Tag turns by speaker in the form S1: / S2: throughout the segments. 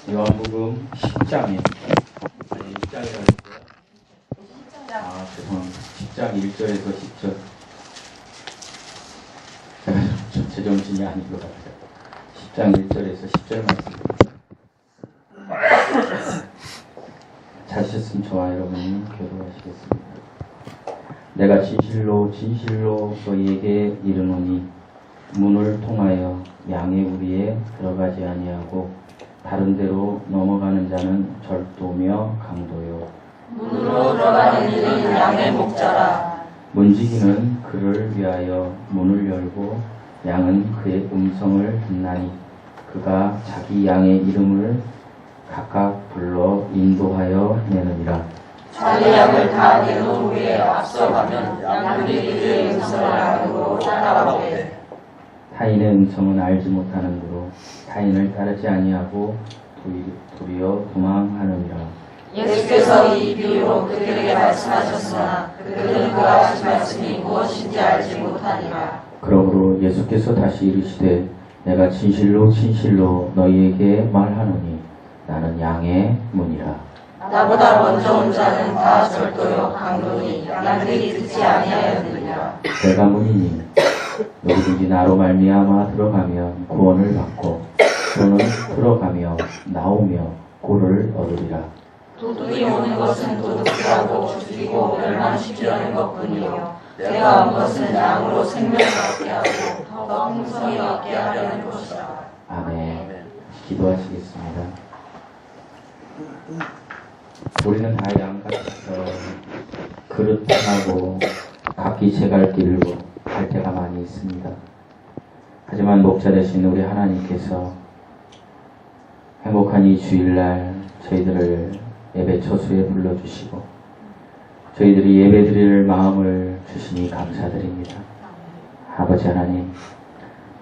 S1: 요한복음 10장에 6장이라고 했어요. 죄송합니다. 10장 1절에서 10절. 제가 전체 정신이 아닌 것 같아요. 10장 1절에서 10절 말씀입니다. 찾으셨으면 좋아요. 여러분이 교도하시겠습니다. 내가 진실로 진실로 너희에게 이르노니 문을 통하여 양의 우리에 들어가지 아니하고 다른 데로 넘어가는 자는 절도며 강도요
S2: 문으로 들어가는 이는 양의 목자라.
S1: 문지기는 그를 위하여 문을 열고 양은 그의 음성을 듣나니 그가 자기 양의 이름을 각각 불러 인도하여 내느니라.
S2: 자기 양을 다 내놓은 후에 앞서가면 양들이 그의 음성을 알고 따라오되
S1: 타인의 음성은 알지 못하는으로 타인을 따르지 아니하고 도리어 도망하느니라.
S2: 예수께서 이 비유로 그들에게 말씀하셨으나 그들은 그 하신 말씀이 무엇인지 알지 못하니라.
S1: 그러므로 예수께서 다시 이르시되 내가 진실로 진실로 너희에게 말하노니 나는 양의 문이라.
S2: 나보다 먼저 온 자는 다 절도요 강도니 양들이 듣지 아니하였느니라.
S1: 내가 문이니 누구든지 나로 말미암아 들어가면 구원을 받고 또는 들어가며 나오며 꼴을 얻으리라.
S2: 도둑이 오는 것은 도둑질하고 죽이고 멸망시키려는 것뿐이요 내가 온 것은 양으로 생명을 얻게 하고 더 풍성히 얻게 하려는 것이라.
S1: 아멘. 기도하시겠습니다. 우리는 다 양같아서 그릇하고 각기 제갈 길로 갈 때가 많이 있습니다. 하지만 목자 되신 우리 하나님께서 행복한 이 주일날 저희들을 예배 처소에 불러주시고 저희들이 예배 드릴 마음을 주시니 감사드립니다. 아버지 하나님,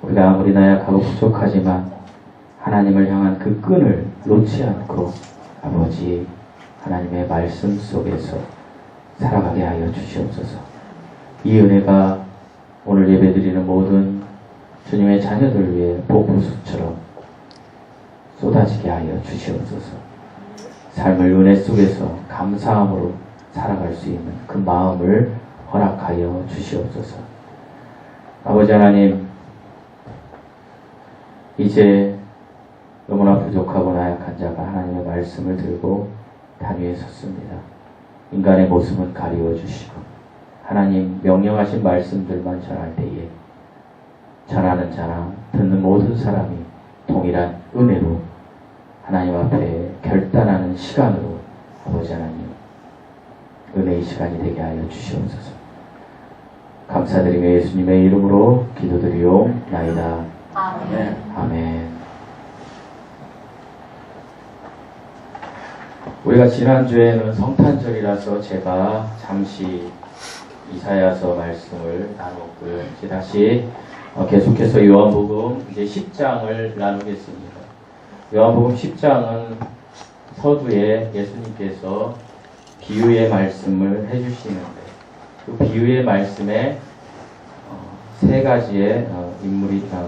S1: 우리가 아무리 나약하고 부족하지만 하나님을 향한 그 끈을 놓지 않고 아버지 하나님의 말씀 속에서 살아가게 하여 주시옵소서. 이 은혜가 오늘 예배드리는 모든 주님의 자녀들 위해 복부수처럼 쏟아지게 하여 주시옵소서. 삶을 은혜 속에서 감사함으로 살아갈 수 있는 그 마음을 허락하여 주시옵소서. 아버지 하나님, 이제 너무나 부족하고 나약한 자가 하나님의 말씀을 들고 단위에 섰습니다. 인간의 모습은 가리워 주시고 하나님 명령하신 말씀들만 전할 때에 전하는 자나 듣는 모든 사람이 동일한 은혜로 하나님 앞에 결단하는 시간으로 아버지 하나님 은혜의 시간이 되게 하여 주시옵소서. 감사드리며 예수님의 이름으로 기도드리옵나이다.
S2: 아멘.
S1: 아멘. 우리가 지난주에는 성탄절이라서 제가 잠시 이사야서 말씀을 나눴고요. 이제 다시 계속해서 요한복음 이제 10장을 나누겠습니다. 요한복음 10장은 서두에 예수님께서 비유의 말씀을 해주시는데 그 비유의 말씀에 세 가지의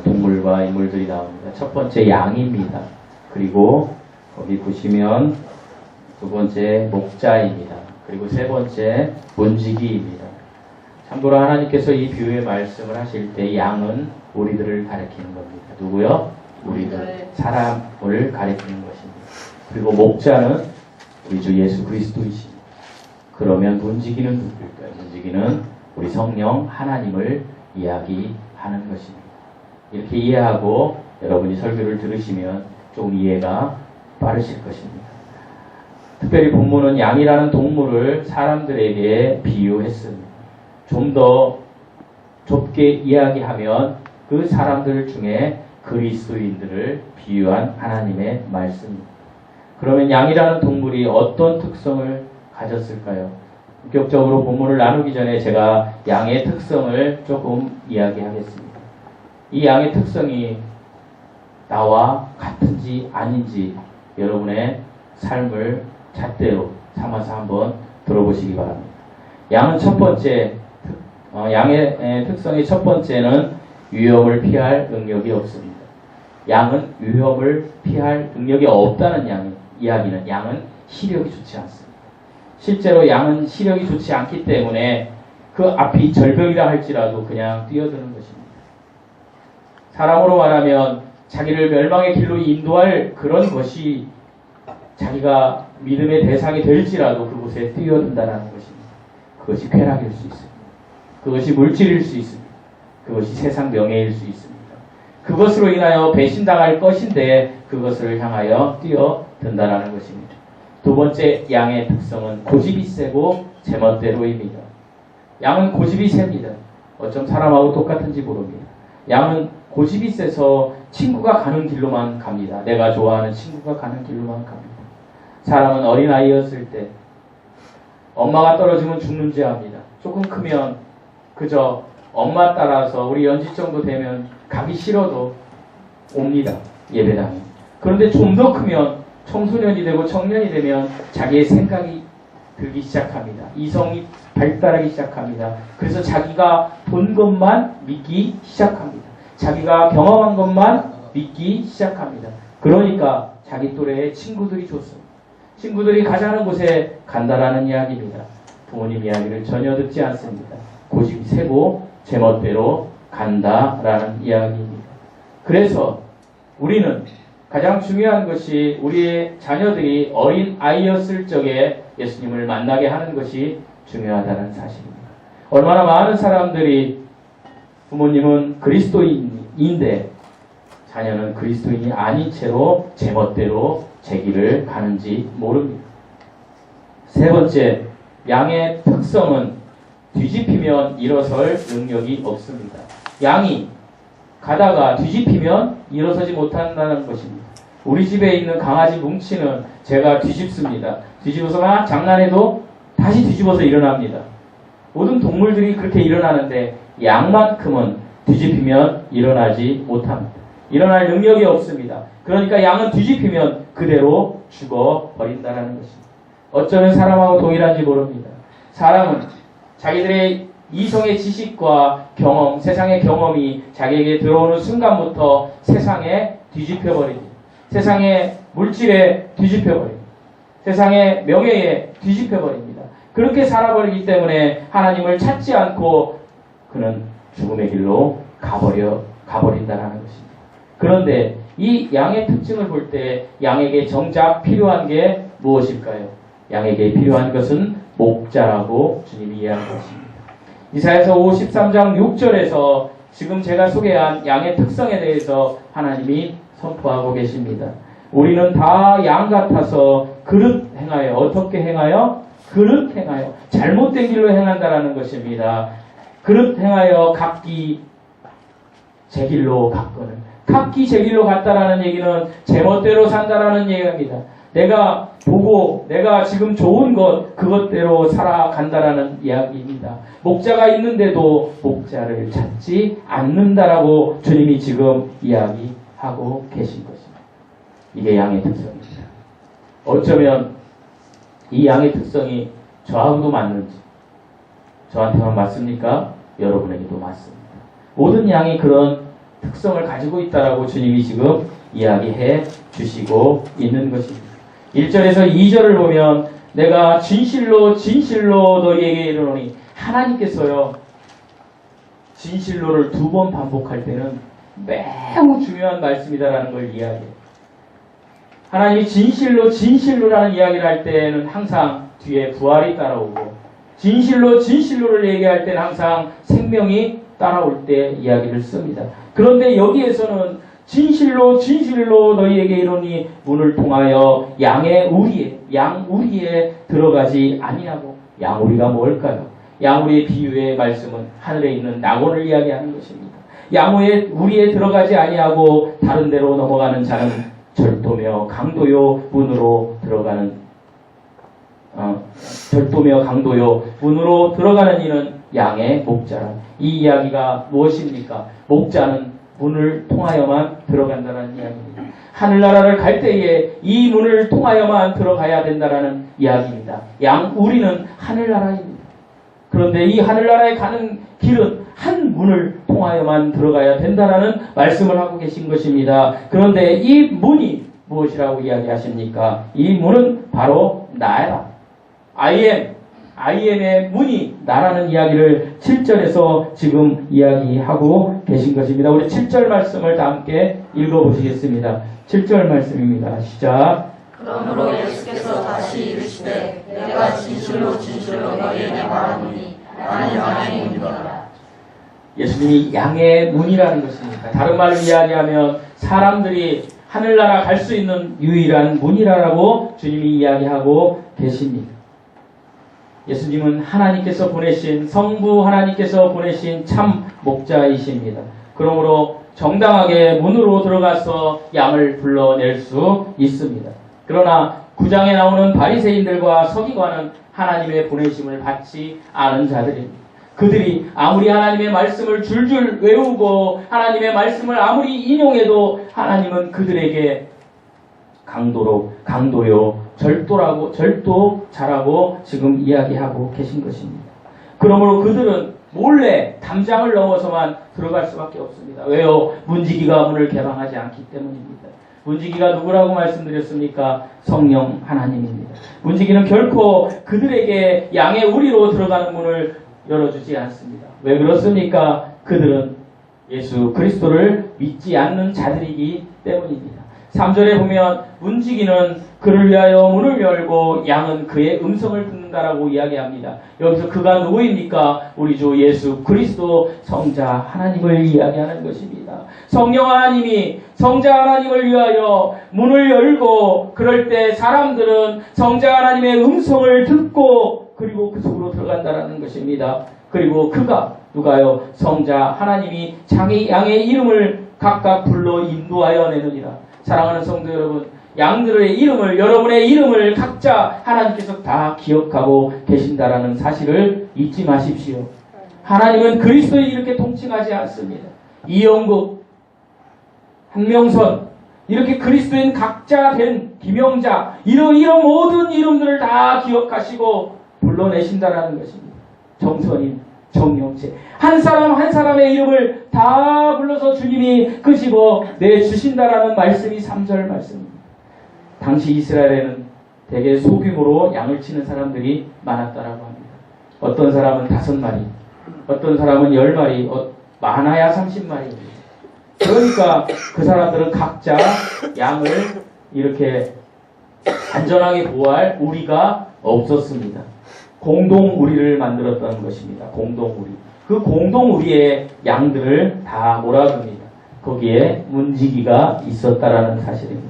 S1: 동물과 인물들이 나옵니다. 첫 번째 양입니다. 그리고 거기 보시면 두 번째 목자입니다. 그리고 세 번째 문지기입니다. 참고로 하나님께서 이 비유의 말씀을 하실 때 양은 우리들을 가리키는 겁니다. 누구요? 우리들, 사람을 가리키는 것입니다. 그리고 목자는 우리 주 예수 그리스도이십니다. 그러면 문지기는 누구일까요? 문지기는 우리 성령 하나님을 이야기하는 것입니다. 이렇게 이해하고 여러분이 설교를 들으시면 좀 이해가 빠르실 것입니다. 특별히 본문은 양이라는 동물을 사람들에게 비유했습니다. 좀 더 좁게 이야기하면 그 사람들 중에 그리스도인들을 비유한 하나님의 말씀입니다. 그러면 양이라는 동물이 어떤 특성을 가졌을까요? 본격적으로 본문을 나누기 전에 제가 양의 특성을 조금 이야기하겠습니다. 이 양의 특성이 나와 같은지 아닌지 여러분의 삶을 잣대로 삼아서 한번 들어보시기 바랍니다. 양은 첫 번째, 양의 특성의 첫 번째는 위험을 피할 능력이 없습니다. 양은 위협을 피할 능력이 없다는 이야기는 양은 시력이 좋지 않습니다. 실제로 양은 시력이 좋지 않기 때문에 그 앞이 절벽이라 할지라도 그냥 뛰어드는 것입니다. 사람으로 말하면 자기를 멸망의 길로 인도할 그런 것이 자기가 믿음의 대상이 될지라도 그곳에 뛰어든다는 것입니다. 그것이 쾌락일 수 있습니다. 그것이 물질일 수 있습니다. 그것이 세상 명예일 수 있습니다. 그것으로 인하여 배신당할 것인데 그것을 향하여 뛰어든다는 것입니다. 두 번째 양의 특성은 고집이 세고 제멋대로입니다. 양은 고집이 셉니다. 어쩜 사람하고 똑같은지 모릅니다. 양은 고집이 세서 친구가 가는 길로만 갑니다. 내가 좋아하는 친구가 가는 길로만 갑니다. 사람은 어린아이였을 때 엄마가 떨어지면 죽는 줄 압니다. 조금 크면 그저 엄마 따라서 우리 연지 정도 되면 가기 싫어도 옵니다. 예배당에. 그런데 좀 더 크면 청소년이 되고 청년이 되면 자기의 생각이 들기 시작합니다. 이성이 발달하기 시작합니다. 그래서 자기가 본 것만 믿기 시작합니다. 자기가 경험한 것만 믿기 시작합니다. 그러니까 자기 또래의 친구들이 좋습니다. 친구들이 가자는 곳에 간다라는 이야기입니다. 부모님 이야기를 전혀 듣지 않습니다. 고집이 세고 제멋대로 간다라는 이야기입니다. 그래서 우리는 가장 중요한 것이 우리의 자녀들이 어린 아이였을 적에 예수님을 만나게 하는 것이 중요하다는 사실입니다. 얼마나 많은 사람들이 부모님은 그리스도인인데 자녀는 그리스도인이 아닌 채로 제멋대로 제 길을 가는지 모릅니다. 세 번째, 양의 특성은 뒤집히면 일어설 능력이 없습니다. 양이 가다가 뒤집히면 일어서지 못한다는 것입니다. 우리 집에 있는 강아지 뭉치는 제가 뒤집습니다. 뒤집어서 막 장난해도 다시 뒤집어서 일어납니다. 모든 동물들이 그렇게 일어나는데 양만큼은 뒤집히면 일어나지 못합니다. 일어날 능력이 없습니다. 그러니까 양은 뒤집히면 그대로 죽어버린다는 것입니다. 어쩌면 사람하고 동일한지 모릅니다. 사람은 자기들의 이성의 지식과 경험, 세상의 경험이 자기에게 들어오는 순간부터 세상에 뒤집혀버립니다. 세상의 물질에 뒤집혀버립니다. 세상의 명예에 뒤집혀버립니다. 그렇게 살아버리기 때문에 하나님을 찾지 않고 그는 죽음의 길로 가버린다는 것입니다. 그런데 이 양의 특징을 볼 때 양에게 정작 필요한 게 무엇일까요? 양에게 필요한 것은 목자라고 주님이 이야기하십니다. 이사야서 53장 6절에서 지금 제가 소개한 양의 특성에 대해서 하나님이 선포하고 계십니다. 우리는 다 양 같아서 그릇 행하여, 어떻게 행하여? 그릇 행하여, 잘못된 길로 행한다라는 것입니다. 그릇 행하여 각기 제 길로 갔거늘. 각기 제 길로 갔다라는 얘기는 제멋대로 산다라는 얘기입니다. 내가 보고 내가 지금 좋은 것 그것대로 살아간다라는 이야기입니다. 목자가 있는데도 목자를 찾지 않는다라고 주님이 지금 이야기하고 계신 것입니다. 이게 양의 특성입니다. 어쩌면 이 양의 특성이 저하고도 맞는지, 저한테만 맞습니까? 여러분에게도 맞습니다. 모든 양이 그런 특성을 가지고 있다라고 주님이 지금 이야기해 주시고 있는 것입니다. 1절에서 2절을 보면 내가 진실로 진실로 너희에게 이르노니, 하나님께서요 진실로를 2번 반복할 때는 매우 중요한 말씀이다라는 걸 이야기해요. 하나님이 진실로 진실로라는 이야기를 할 때는 항상 뒤에 부활이 따라오고, 진실로 진실로를 얘기할 때는 항상 생명이 따라올 때 이야기를 씁니다. 그런데 여기에서는 진실로 진실로 너희에게 이르노니 문을 통하여 양의 우리에, 양우리에 들어가지 아니하고. 양우리가 뭘까요? 양우리의 비유의 말씀은 하늘에 있는 낙원을 이야기하는 것입니다. 양우의 우리에 들어가지 아니하고 다른 데로 넘어가는 자는 절도며 강도요 문으로 들어가는 절도며 강도요 문으로 들어가는 이는 양의 목자라. 이 이야기가 무엇입니까? 목자는 문을 통하여만 들어간다는 이야기입니다. 하늘나라를 갈 때에 이 문을 통하여만 들어가야 된다는 이야기입니다. 양우리는 하늘나라입니다. 그런데 이 하늘나라에 가는 길은 한 문을 통하여만 들어가야 된다라는 말씀을 하고 계신 것입니다. 그런데 이 문이 무엇이라고 이야기하십니까? 이 문은 바로 나라. IM의 문이 나라는 이야기를 7절에서 지금 이야기하고 계신 것입니다. 우리 7절 말씀을 다 함께 읽어보시겠습니다. 7절 말씀입니다. 시작.
S2: 그러므로 예수께서 다시 이르시되 내가 진실로 너희에게 말하노니 나는 양의 문이라.
S1: 예수님이 양의 문이라는 것입니다. 다른 말로 이야기하면 사람들이 하늘나라 갈 수 있는 유일한 문이라고 주님이 이야기하고 계십니다. 예수님은 하나님께서 보내신 성부 하나님께서 보내신 참 목자이십니다. 그러므로 정당하게 문으로 들어가서 양을 불러낼 수 있습니다. 그러나 9장에 나오는 바리새인들과 서기관은 하나님의 보내심을 받지 않은 자들입니다. 그들이 아무리 하나님의 말씀을 줄줄 외우고 하나님의 말씀을 아무리 인용해도 하나님은 그들에게 강도요, 절도자라고 지금 이야기하고 계신 것입니다. 그러므로 그들은 몰래 담장을 넘어서만 들어갈 수밖에 없습니다. 왜요? 문지기가 문을 개방하지 않기 때문입니다. 문지기가 누구라고 말씀드렸습니까? 성령 하나님입니다. 문지기는 결코 그들에게 양의 우리로 들어가는 문을 열어주지 않습니다. 왜 그렇습니까? 그들은 예수 그리스도를 믿지 않는 자들이기 때문입니다. 3절에 보면 문지기는 그를 위하여 문을 열고 양은 그의 음성을 듣는다라고 이야기합니다. 여기서 그가 누구입니까? 우리 주 예수 그리스도 성자 하나님을 이야기하는 것입니다. 성령 하나님이 성자 하나님을 위하여 문을 열고 그럴 때 사람들은 성자 하나님의 음성을 듣고 그리고 그 속으로 들어간다라는 것입니다. 그리고 누가요? 성자 하나님이 양의 이름을 각각 불러 인도하여 내느니라. 사랑하는 성도 여러분, 양들의 이름을, 여러분의 이름을 각자 하나님께서 다 기억하고 계신다라는 사실을 잊지 마십시오. 하나님은 그리스도에 이렇게 통칭하지 않습니다. 이영국, 한명선, 이렇게 그리스도인 각자 된 기명자, 이런 모든 이름들을 다 기억하시고 불러내신다라는 것입니다. 정선인, 정영채. 한 사람 한 사람의 이름을 다 불러서 주님이 끄집어 내주신다라는 말씀이 3절 말씀입니다. 당시 이스라엘에는 대개 소규모로 양을 치는 사람들이 많았다라고 합니다. 어떤 사람은 5마리, 어떤 사람은 10마리, 많아야 30마리입니다. 그러니까 그 사람들은 각자 양을 이렇게 안전하게 보호할 우리가 없었습니다. 공동우리를 만들었다는 것입니다. 공동우리. 그 공동우리의 양들을 다 몰아줍니다. 거기에 문지기가 있었다라는 사실입니다.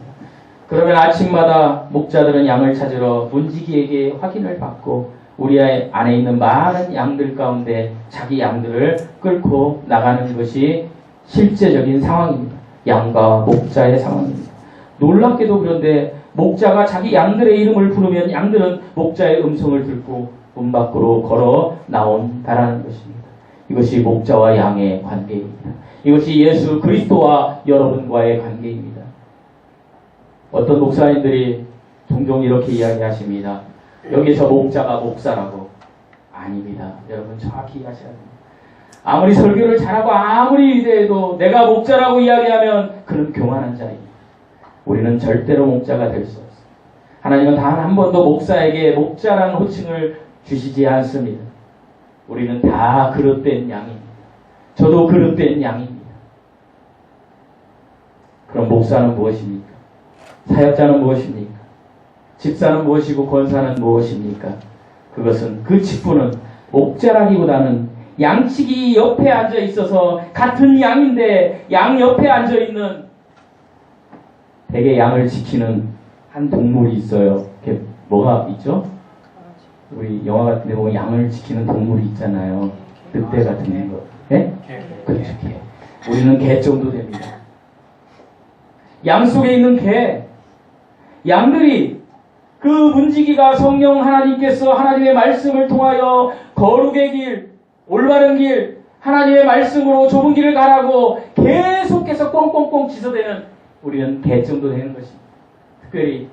S1: 그러면 아침마다 목자들은 양을 찾으러 문지기에게 확인을 받고 우리 안에 있는 많은 양들 가운데 자기 양들을 끌고 나가는 것이 실제적인 상황입니다. 양과 목자의 상황입니다. 놀랍게도 그런데 목자가 자기 양들의 이름을 부르면 양들은 목자의 음성을 듣고 문 밖으로 걸어 나온다라는 것입니다. 이것이 목자와 양의 관계입니다. 이것이 예수 그리스도와 여러분과의 관계입니다. 어떤 목사님들이 종종 이렇게 이야기하십니다. 여기서 목자가 목사라고. 아닙니다. 여러분 정확히 이해하셔야 됩니다. 아무리 설교를 잘하고 아무리 위대해도 내가 목자라고 이야기하면 그는 교만한 자입니다. 우리는 절대로 목자가 될 수 없습니다. 하나님은 단 한 번도 목사에게 목자라는 호칭을 주시지 않습니다. 우리는 다 그릇된 양입니다. 저도 그릇된 양입니다. 그럼 목사는 무엇입니까? 사역자는 무엇입니까? 집사는 무엇이고 권사는 무엇입니까? 그것은 그 직분은 목자라기보다는 양치기 옆에 앉아 있어서 같은 양인데 양 옆에 앉아 있는 대개 양을 지키는 한 동물이 있어요. 그게 뭐가 있죠? 우리 영화 같은 데 보면 양을 지키는 동물이 있잖아요. 늑대 같은 거. 예? 그렇죠. 개. 우리는 개 정도 됩니다. 양 속에 있는 개. 양들이 그 문지기가 성령 하나님께서 하나님의 말씀을 통하여 거룩의 길, 올바른 길, 하나님의 말씀으로 좁은 길을 가라고 계속해서 꽁꽁꽁 짖어대는 우리는 개 정도 되는 것입니다. 특별히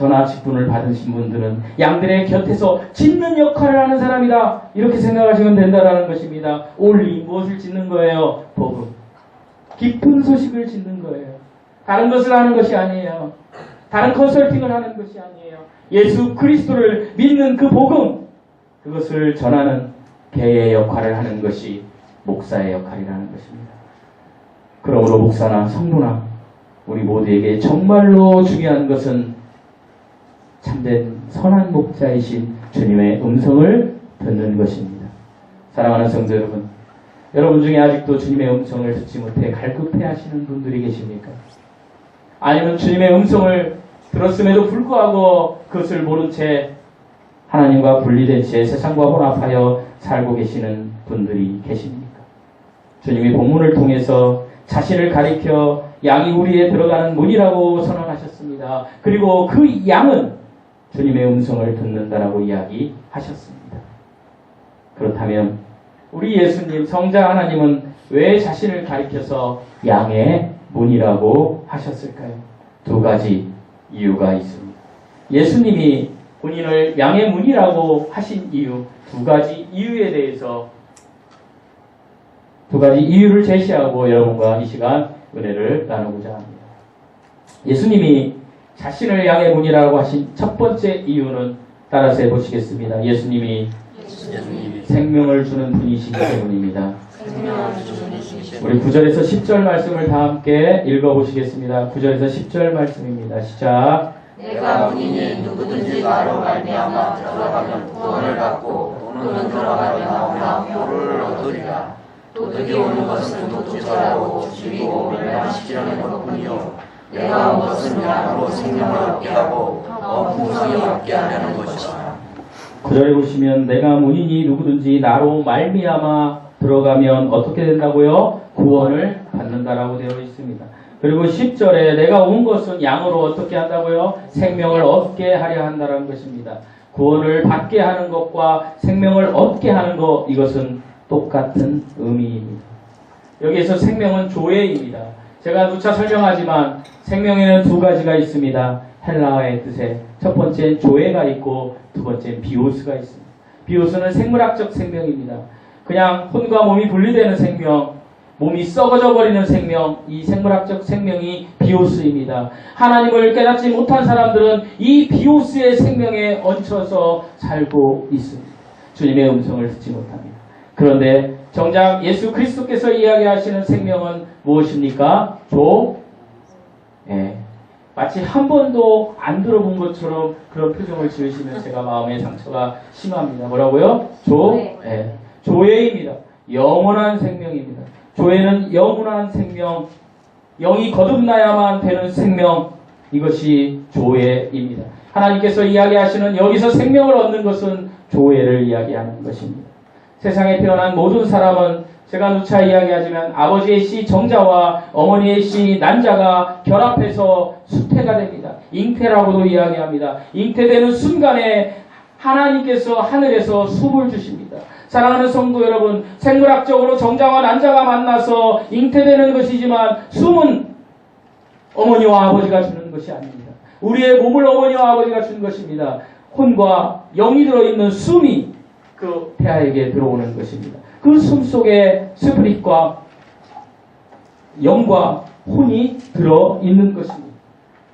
S1: 전하 직분을 받으신 분들은 양들의 곁에서 짖는 역할을 하는 사람이다. 이렇게 생각하시면 된다라는 것입니다. 올리 무엇을 짖는 거예요? 복음. 기쁜 소식을 짖는 거예요. 다른 것을 하는 것이 아니에요. 다른 컨설팅을 하는 것이 아니에요. 예수 그리스도를 믿는 그 복음, 그것을 전하는 개의 역할을 하는 것이 목사의 역할이라는 것입니다. 그러므로 목사나 성도나 우리 모두에게 정말로 중요한 것은 참된 선한 목자이신 주님의 음성을 듣는 것입니다. 사랑하는 성도 여러분, 여러분 중에 아직도 주님의 음성을 듣지 못해 갈급해 하시는 분들이 계십니까? 아니면 주님의 음성을 들었음에도 불구하고 그것을 모른 채 하나님과 분리된 채 세상과 혼합하여 살고 계시는 분들이 계십니까? 주님이 본문을 통해서 자신을 가리켜 양이 우리에 들어가는 문이라고 선언하셨습니다. 그리고 그 양은 주님의 음성을 듣는다라고 이야기하셨습니다. 그렇다면 우리 예수님, 성자 하나님은 왜 자신을 가리켜서 양의 문이라고 하셨을까요? 두 가지 이유가 있습니다. 예수님이 본인을 양의 문이라고 하신 이유, 두 가지 이유에 대해서 두 가지 이유를 제시하고 여러분과 이 시간 은혜를 나누고자 합니다. 예수님이 자신을 양의 문이라고 하신 첫 번째 이유는 따라서 해보시겠습니다. 예수님이 생명을 주는 분이시기 때문입니다. 우리 9절에서 10절 말씀을 다 함께 읽어보시겠습니다. 9절에서 10절 말씀입니다. 시작.
S2: 내가 문이니 누구든지 나로 말미암아 들어가면 구원을 받고 또는 들어가면 나오나 표를 얻으리라. 도둑이 오는 것은 도둑질하고 죽이고 멸망시키려는 것뿐이요 내가 온 것은 양으로 생명을 얻게 하고 더 풍성히 얻게 하려는 것이라.
S1: 9절에 보시면 내가 문이니 누구든지 나로 말미암아 들어가면 어떻게 된다고요? 구원을 받는다라고 되어 있습니다. 그리고 10절에 내가 온 것은 양으로 어떻게 한다고요? 생명을 얻게 하려 한다는 것입니다. 구원을 받게 하는 것과 생명을 얻게 하는 것, 이것은 똑같은 의미입니다. 여기에서 생명은 조회입니다. 제가 누차 설명하지만 생명에는 두 가지가 있습니다. 헬라어의 뜻에 첫 번째는 조회가 있고 두 번째는 비오스가 있습니다. 비오스는 생물학적 생명입니다. 그냥 혼과 몸이 분리되는 생명, 몸이 썩어져 버리는 생명, 이 생물학적 생명이 비오스입니다. 하나님을 깨닫지 못한 사람들은 이 비오스의 생명에 얹혀서 살고 있습니다. 주님의 음성을 듣지 못합니다. 그런데 정작 예수 그리스도께서 이야기하시는 생명은 무엇입니까? 마치 한 번도 안 들어본 것처럼 그런 표정을 지으시면 제가 마음에 상처가 심합니다. 뭐라고요? 조회입니다. 영원한 생명입니다. 조회는 영원한 생명, 영이 거듭나야만 되는 생명, 이것이 조회입니다. 하나님께서 이야기하시는 여기서 생명을 얻는 것은 조회를 이야기하는 것입니다. 세상에 태어난 모든 사람은 제가 누차 이야기하지만 아버지의 씨 정자와 어머니의 씨 난자가 결합해서 수태가 됩니다. 잉태라고도 이야기합니다. 잉태되는 순간에 하나님께서 하늘에서 숨을 주십니다. 사랑하는 성도 여러분, 생물학적으로 정자와 난자가 만나서 잉태되는 것이지만 숨은 어머니와 아버지가 주는 것이 아닙니다. 우리의 몸을 어머니와 아버지가 주는 것입니다. 혼과 영이 들어있는 숨이 그 태아에게 들어오는 것입니다. 그 숨 속에 스피릿과 영과 혼이 들어있는 것입니다.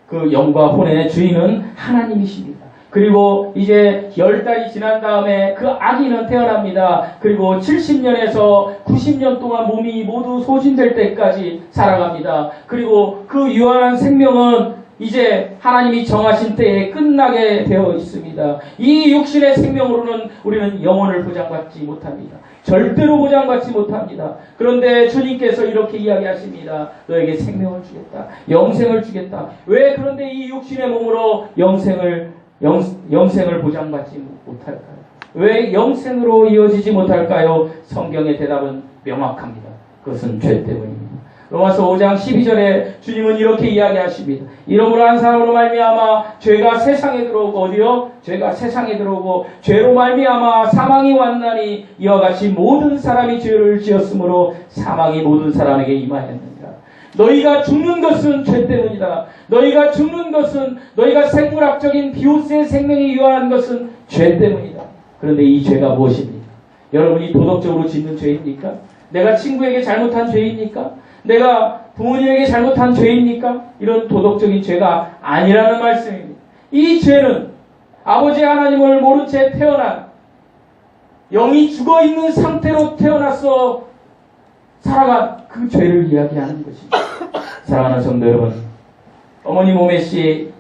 S1: 그 영과 혼의 주인은 하나님이십니다. 그리고 이제 10달이 지난 다음에 그 아기는 태어납니다. 그리고 70년에서 90년 동안 몸이 모두 소진될 때까지 살아갑니다. 그리고 그 유한한 생명은 이제 하나님이 정하신 때에 끝나게 되어 있습니다. 이 육신의 생명으로는 우리는 영혼을 보장받지 못합니다. 절대로 보장받지 못합니다. 그런데 주님께서 이렇게 이야기하십니다. 너에게 생명을 주겠다. 영생을 주겠다. 왜 그런데 이 육신의 몸으로 영생을 보장받지 못할까요? 왜 영생으로 이어지지 못할까요? 성경의 대답은 명확합니다. 그것은 죄 때문입니다. 로마서 5장 12절에 주님은 이렇게 이야기하십니다. 이러므로 한 사람으로 말미암아 죄가 세상에 들어오고 어디요? 죄가 세상에 들어오고 죄로 말미암아 사망이 왔나니 이와 같이 모든 사람이 죄를 지었으므로 사망이 모든 사람에게 임하였느니라. 너희가 죽는 것은 죄 때문이다. 너희가 죽는 것은 너희가 생물학적인 비오스의 생명이 유한한 것은 죄 때문이다. 그런데 이 죄가 무엇입니까? 여러분이 도덕적으로 짓는 죄입니까? 내가 친구에게 잘못한 죄입니까? 내가 부모님에게 잘못한 죄입니까? 이런 도덕적인 죄가 아니라는 말씀입니다. 이 죄는 아버지 하나님을 모른 채 태어난 영이 죽어있는 상태로 태어나서 살아간 그 죄를 이야기하는 것입니다. 사랑하는 성도 여러분, 어머니 몸에 씨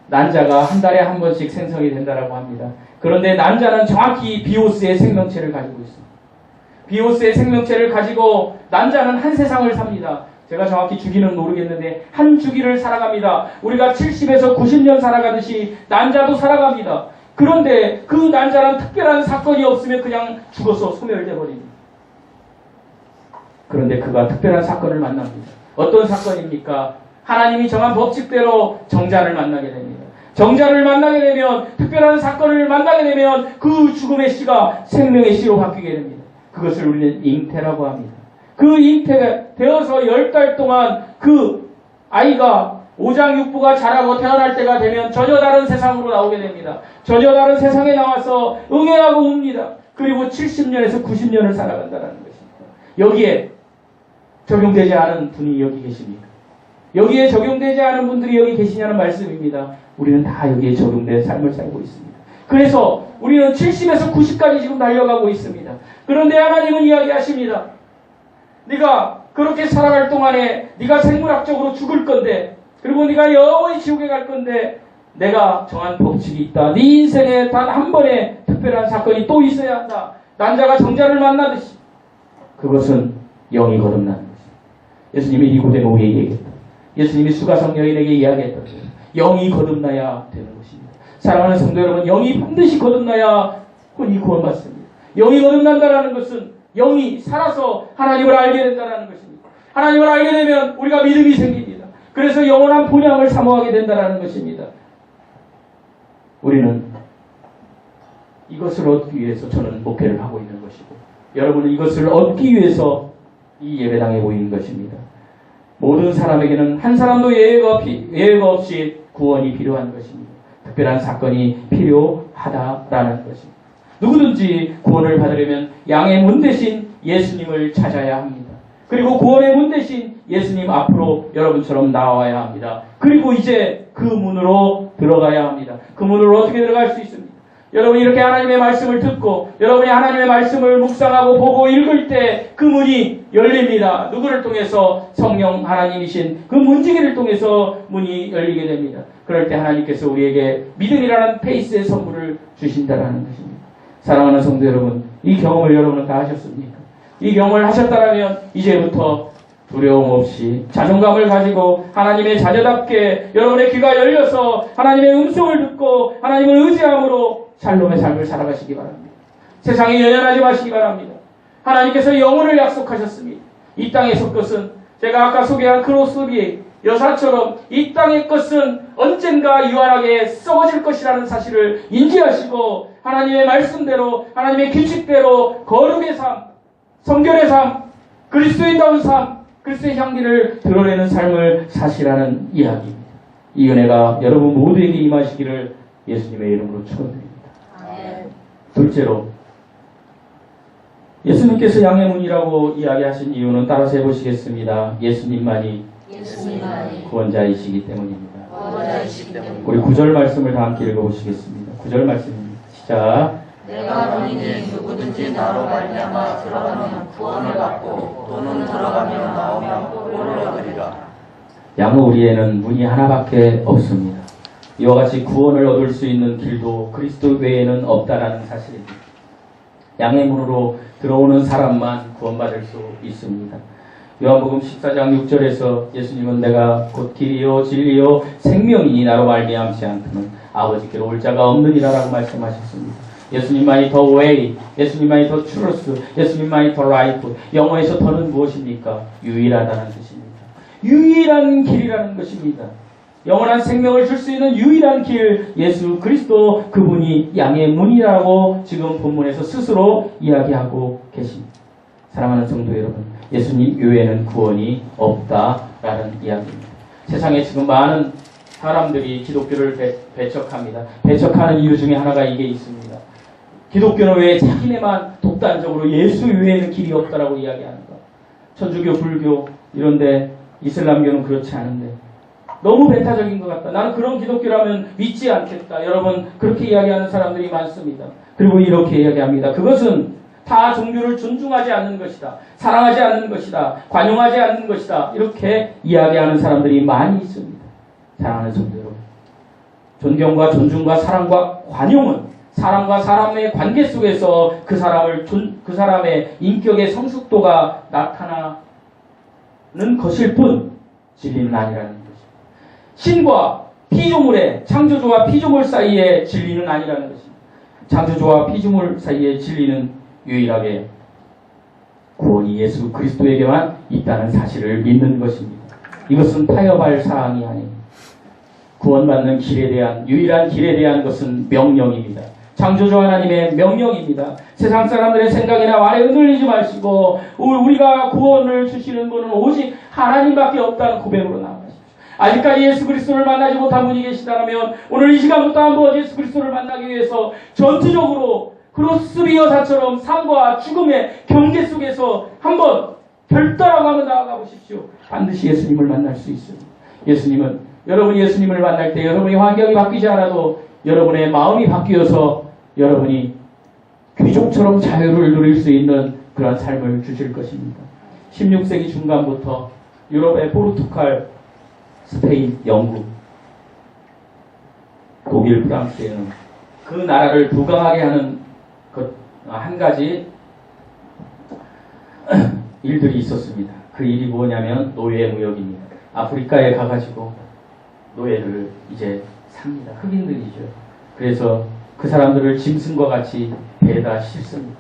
S1: 난자가 한 달에 한 번씩 생성이 된다고 합니다. 그런데 난자는 정확히 비오스의 생명체를 가지고 있습니다. 비오스의 생명체를 가지고 난자는 한 세상을 삽니다. 제가 정확히 주기는 모르겠는데 한 주기를 살아갑니다. 우리가 70에서 90년 살아가듯이 난자도 살아갑니다. 그런데 그 난자는 특별한 사건이 없으면 그냥 죽어서 소멸돼 버립니다. 그런데 그가 특별한 사건을 만납니다. 어떤 사건입니까? 하나님이 정한 법칙대로 정자를 만나게 됩니다. 정자를 만나게 되면, 특별한 사건을 만나게 되면 그 죽음의 씨가 생명의 씨로 바뀌게 됩니다. 그것을 우리는 잉태라고 합니다. 그 잉태가 되어서 10달 동안 그 아이가 오장육부가 자라고 태어날 때가 되면 전혀 다른 세상으로 나오게 됩니다. 전혀 다른 세상에 나와서 응애하고 웁니다. 그리고 70년에서 90년을 살아간다는 것입니다. 여기에 적용되지 않은 분이 여기 계십니까? 여기에 적용되지 않은 분들이 여기 계시냐는 말씀입니다. 우리는 다 여기에 적용된 삶을 살고 있습니다. 그래서 우리는 70에서 90까지 지금 달려가고 있습니다. 그런데 하나님은 이야기하십니다. 네가 그렇게 살아갈 동안에 네가 생물학적으로 죽을 건데, 그리고 네가 영원히 지옥에 갈 건데, 내가 정한 법칙이 있다. 네 인생에 단 한 번의 특별한 사건이 또 있어야 한다. 난자가 정자를 만나듯이. 그것은 영이 거듭나는 것입니다. 예수님이 니고데모에게 얘기했다. 예수님이 수가성 여인에게 이야기했다. 영이 거듭나야 되는 것입니다. 사랑하는 성도 여러분, 영이 반드시 거듭나야 혼이 구원받습니다. 영이 거듭난다는 것은 영이 살아서 하나님을 알게 된다는 것입니다. 하나님을 알게 되면 우리가 믿음이 생깁니다. 그래서 영원한 본향을 사모하게 된다는 것입니다. 우리는 이것을 얻기 위해서 저는 목회를 하고 있는 것이고, 여러분은 이것을 얻기 위해서 이 예배당에 모이는 것입니다. 모든 사람에게는 한 사람도 예외가 없이 구원이 필요한 것입니다. 특별한 사건이 필요하다라는 것입니다. 누구든지 구원을 받으려면 양의 문 대신 예수님을 찾아야 합니다. 그리고 구원의 문 대신 예수님 앞으로 여러분처럼 나와야 합니다. 그리고 이제 그 문으로 들어가야 합니다. 그 문으로 어떻게 들어갈 수 있습니까? 여러분이 이렇게 하나님의 말씀을 듣고 여러분이 하나님의 말씀을 묵상하고 보고 읽을 때 그 문이 열립니다. 누구를 통해서? 성령 하나님이신 그 문지기를 통해서 문이 열리게 됩니다. 그럴 때 하나님께서 우리에게 믿음이라는 페이스의 선물을 주신다는 것입니다. 사랑하는 성도 여러분, 이 경험을 여러분은 다 하셨습니까? 이 경험을 하셨다면 이제부터 두려움 없이 자존감을 가지고 하나님의 자녀답게 여러분의 귀가 열려서 하나님의 음성을 듣고 하나님을 의지함으로 샬롬의 삶을 살아가시기 바랍니다. 세상에 연연하지 마시기 바랍니다. 하나님께서 영혼을 약속하셨습니다. 이 땅의 것은 제가 아까 소개한 크로스비의 여사처럼 이 땅의 것은 언젠가 유한하게 썩어질 것이라는 사실을 인지하시고 하나님의 말씀대로 하나님의 규칙대로 거룩의 삶, 성결의 삶, 그리스도인다운 삶, 그리스도의 향기를 드러내는 삶을 사시라는 이야기입니다. 이 은혜가 여러분 모두에게 임하시기를 예수님의 이름으로 축원드립니다. 둘째로, 예수님께서 양의 문이라고 이야기하신 이유는 따라서 해보시겠습니다. 예수님만이 구원자이시기 때문입니다. 우리 9절 말씀을 다 함께 읽어보시겠습니다. 9절 말씀입니다. 시작.
S2: 내가 너희니 누구든지 나로 말미암아 들어가면 구원을 받고 또는 들어가면 나오면 복을 얻으리라.
S1: 양우리에는 문이 하나밖에 없습니다. 이와 같이 구원을 얻을 수 있는 길도 그리스도 외에는 없다라는 사실입니다. 양의 문으로 들어오는 사람만 구원받을 수 있습니다. 요한복음 14장 6절에서 예수님은 내가 곧 길이요 진리요 생명이니 나로 말미암지 않고는 아버지께로 올 자가 없느니라라고 말씀하셨습니다. 예수님만이 더 웨이, 예수님만이 더 트루스, 예수님만이 더 라이프. 영어에서 더는 무엇입니까? 유일하다는 뜻입니다. 유일한 길이라는 것입니다. 영원한 생명을 줄 수 있는 유일한 길, 예수 그리스도, 그분이 양의 문이라고 지금 본문에서 스스로 이야기하고 계십니다. 사랑하는 성도 여러분, 예수님 외에는 구원이 없다라는 이야기입니다. 세상에 지금 많은 사람들이 기독교를 배척합니다. 배척하는 이유 중에 하나가 이게 있습니다. 기독교는 왜 자기네만 독단적으로 예수 외에는 길이 없다라고 이야기하는가? 천주교, 불교 이런데 이슬람교는 그렇지 않은데 너무 배타적인 것 같다. 나는 그런 기독교라면 믿지 않겠다. 여러분 그렇게 이야기하는 사람들이 많습니다. 그리고 이렇게 이야기합니다. 그것은 다 종교를 존중하지 않는 것이다. 사랑하지 않는 것이다. 관용하지 않는 것이다. 이렇게 이야기하는 사람들이 많이 있습니다. 사랑하는 성도 여러분, 존경과 존중과 사랑과 관용은 사람과 사람의 관계 속에서 그 사람의 인격의 성숙도가 나타나는 것일 뿐 진리는 아니라는 것입니다. 신과 피조물의 창조주와 피조물 사이의 진리는 아니라는 것입니다. 창조주와 피조물 사이의 진리는 유일하게 구원이 예수 그리스도에게만 있다는 사실을 믿는 것입니다. 이것은 타협할 사항이 아닙니다. 구원받는 길에 대한 유일한 길에 대한 것은 명령입니다. 창조주 하나님의 명령입니다. 세상 사람들의 생각이나 말에 흔들리지 마시고 우리가 구원을 주시는 분은 오직 하나님밖에 없다는 고백으로 나아가십시오. 아직까지 예수 그리스도를 만나지 못한 분이 계시다면 오늘 이 시간부터 한번 예수 그리스도를 만나기 위해서 전투적으로 크로스비 여사처럼 삶과 죽음의 경계 속에서 한번 별도라고 한번 나아가 보십시오. 반드시 예수님을 만날 수 있습니다. 여러분이 예수님을 만날 때 여러분의 환경이 바뀌지 않아도 여러분의 마음이 바뀌어서 여러분이 귀족처럼 자유를 누릴 수 있는 그런 삶을 주실 것입니다. 16세기 중반부터 유럽의 포르투갈, 스페인, 영국, 독일, 프랑스에는 그 나라를 부강하게 하는 한 가지 일들이 있었습니다. 그 일이 뭐냐면 노예 무역입니다. 아프리카에 가가지고 노예를 이제 삽니다. 흑인들이죠. 그래서 그 사람들을 짐승과 같이 배에다 싣습니다.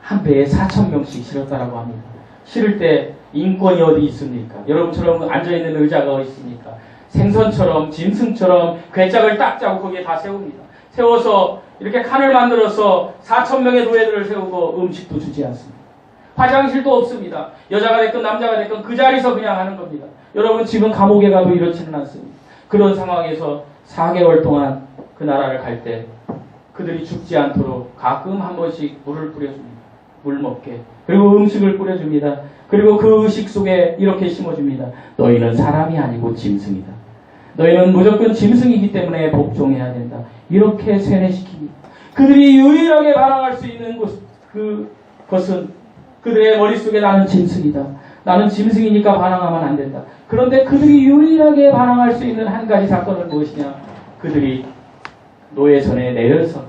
S1: 한 배에 4,000명씩 실었다라고 합니다. 실을 때 인권이 어디 있습니까? 여러분처럼 앉아있는 의자가 어디 있습니까? 생선처럼 짐승처럼 궤짝을 딱 짜고 거기에 다 세웁니다. 세워서 이렇게 칸을 만들어서 4,000명의 노예들을 세우고 음식도 주지 않습니다. 화장실도 없습니다. 여자가 됐건 남자가 됐건 그 자리에서 그냥 하는 겁니다. 여러분 지금 감옥에 가도 이렇지는 않습니다. 그런 상황에서 4개월 동안 그 나라를 갈 때 그들이 죽지 않도록 가끔 한 번씩 물을 뿌려줍니다. 물 먹게. 그리고 음식을 뿌려줍니다. 그리고 그 의식 속에 이렇게 심어줍니다. 너희는 사람이 아니고 짐승이다. 너희는 무조건 짐승이기 때문에 복종해야 된다. 이렇게 세뇌시킵니다. 그들이 유일하게 반항할 수 있는 그것은 그들의 머릿속에 나는 짐승이다. 나는 짐승이니까 반항하면 안 된다. 그런데 그들이 유일하게 반항할 수 있는 한 가지 사건은 무엇이냐? 그들이 노예전에 내려서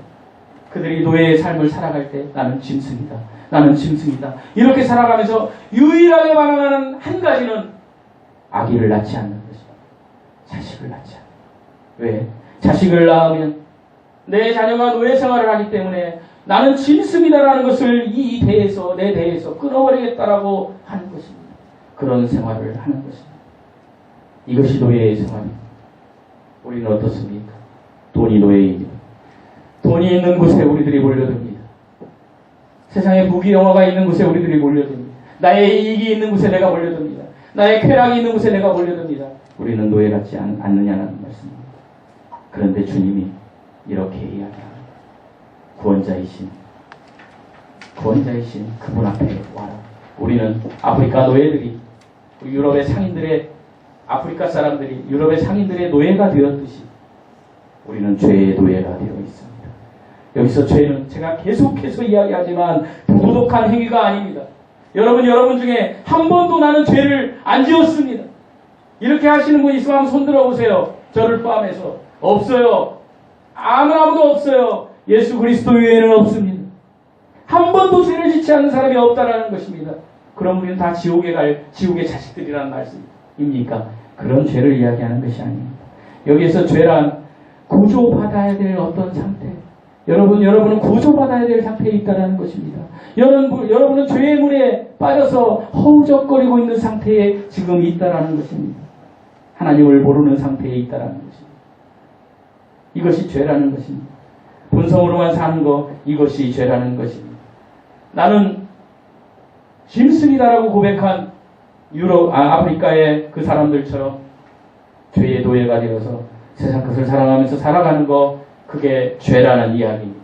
S1: 그들이 노예의 삶을 살아갈 때 나는 짐승이다. 나는 짐승이다. 이렇게 살아가면서 유일하게 반항하는 한 가지는 아기를 낳지 않는 것입니다. 자식을 낳지 않는 것. 왜? 자식을 낳으면 내 자녀가 노예 생활을 하기 때문에 나는 짐승이다라는 것을 내 대에서 끊어버리겠다라고 하는 것입니다. 그런 생활을 하는 것입니다. 이것이 노예의 생활입니다. 우리는 어떻습니까? 돈이 노예입니다. 돈이 있는 곳에 우리들이 몰려듭니다. 세상에 부귀영화가 있는 곳에 우리들이 몰려듭니다. 나의 이익이 있는 곳에 내가 몰려듭니다. 나의 쾌락이 있는 곳에 내가 몰려듭니다. 우리는 노예 같지 않느냐는 말씀입니다. 그런데 주님이 이렇게 이야기합니다. 구원자이신 그분 앞에 와라. 우리는 아프리카 노예들이 유럽의 상인들의 아프리카 사람들이 유럽의 상인들의 노예가 되었듯이 우리는 죄의 노예가 되어 있습니다. 여기서 죄는 제가 계속해서 이야기하지만 부도덕한 행위가 아닙니다. 여러분 중에 한 번도 나는 죄를 안 지었습니다. 이렇게 하시는 분 있으면 한번 손 들어보세요. 저를 포함해서. 없어요. 아무도 없어요. 예수 그리스도 외에는 없습니다. 한 번도 죄를 짓지 않는 사람이 없다라는 것입니다. 그럼 우리는 다 지옥의 자식들이라는 말씀입니까? 그런 죄를 이야기하는 것이 아닙니다. 여기에서 죄란 구조받아야 될 어떤 상태. 여러분은 구조받아야 될 상태에 있다는 것입니다. 여러분은 죄의 물에 빠져서 허우적거리고 있는 상태에 지금 있다는 것입니다. 하나님을 모르는 상태에 있다는 것입니다. 이것이 죄라는 것입니다. 본성으로만 사는 것, 이것이 죄라는 것입니다. 나는 짐승이다라고 고백한 아프리카의 그 사람들처럼 죄의 노예가 되어서 세상 것을 사랑하면서 살아가는 거, 그게 죄라는 이야기입니다.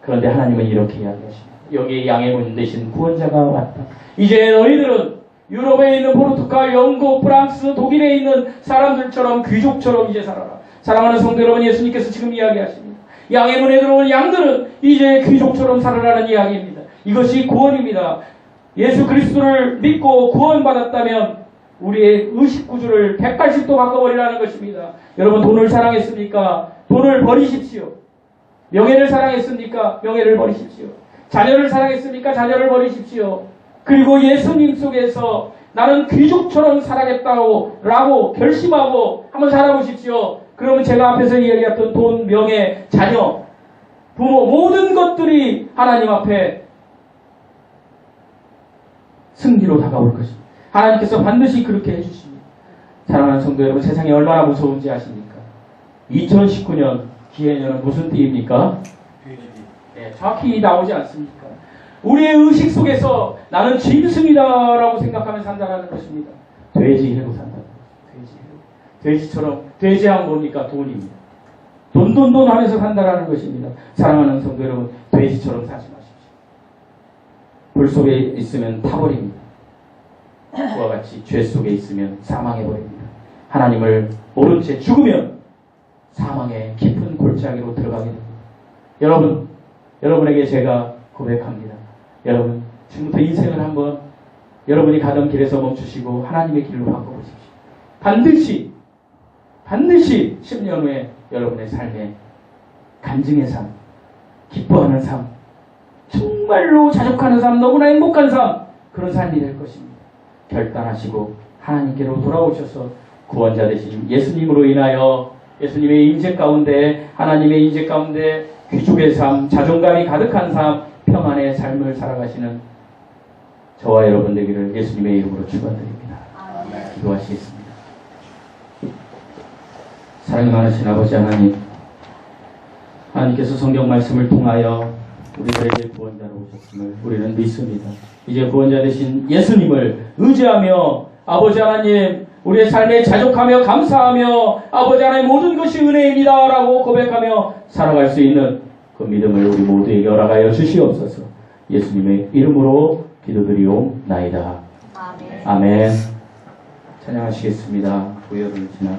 S1: 그런데 하나님은 이렇게 이야기하십니다. 여기에 양의 문 대신 구원자가 왔다. 이제 너희들은 유럽에 있는 포르투갈, 영국, 프랑스, 독일에 있는 사람들처럼, 귀족처럼 이제 살아라. 사랑하는 성도 여러분, 예수님께서 지금 이야기하십니다. 양의 문에 들어온 양들은 이제 귀족처럼 살아라는 이야기입니다. 이것이 구원입니다. 예수 그리스도를 믿고 구원받았다면 우리의 의식구조를 180도 바꿔버리라는 것입니다. 여러분, 돈을 사랑했습니까? 돈을 버리십시오. 명예를 사랑했습니까? 명예를 버리십시오. 자녀를 사랑했습니까? 자녀를 버리십시오. 그리고 예수님 속에서 나는 귀족처럼 살아겠다고 라고 결심하고 한번 살아보십시오. 그러면 제가 앞에서 이야기했던 돈, 명예, 자녀, 부모, 모든 것들이 하나님 앞에 승리로 다가올 것입니다. 하나님께서 반드시 그렇게 해주십니다. 사랑하는 성도 여러분, 세상이 얼마나 무서운지 아십니까? 2019년 기해년은 무슨 띠입니까? 네, 정확히 나오지 않습니까? 우리의 의식 속에서 나는 짐승이다라고 생각하며 산다는 것입니다. 돼지해로 산다. 돼지처럼, 돼지하면 뭡니까? 돈입니다. 돈 하면서 산다라는 것입니다. 사랑하는 성도 여러분, 돼지처럼 사지 마십시오. 불 속에 있으면 타버립니다. 그와 같이 죄 속에 있으면 사망해버립니다. 하나님을 모른 채 죽으면 사망의 깊은 골짜기로 들어가게 됩니다. 여러분에게 제가 고백합니다. 여러분, 지금부터 인생을 한번 여러분이 가던 길에서 멈추시고 하나님의 길로 바꿔보십시오. 반드시 10년 후에 여러분의 삶에 간증의 삶, 기뻐하는 삶, 정말로 자족하는 삶, 너무나 행복한 삶, 그런 삶이 될 것입니다. 결단하시고 하나님께로 돌아오셔서 구원자 되신 예수님으로 인하여 예수님의 임재 가운데, 하나님의 임재 가운데 귀족의 삶, 자존감이 가득한 삶, 평안의 삶을 살아가시는 저와 여러분 되기를 예수님의 이름으로 축원드립니다. 기도하시겠습니다. 사랑이 많으신 아버지 하나님, 하나님께서 성경 말씀을 통하여 우리들에게 구원자로 오셨음을 우리는 믿습니다. 이제 구원자 되신 예수님을 의지하며 아버지 하나님, 우리의 삶에 자족하며 감사하며 아버지 하나님 모든 것이 은혜입니다 라고 고백하며 살아갈 수 있는 그 믿음을 우리 모두에게 허락하여 주시옵소서. 예수님의 이름으로 기도드리옵나이다. 아멘. 찬양하시겠습니다. 고요를 지나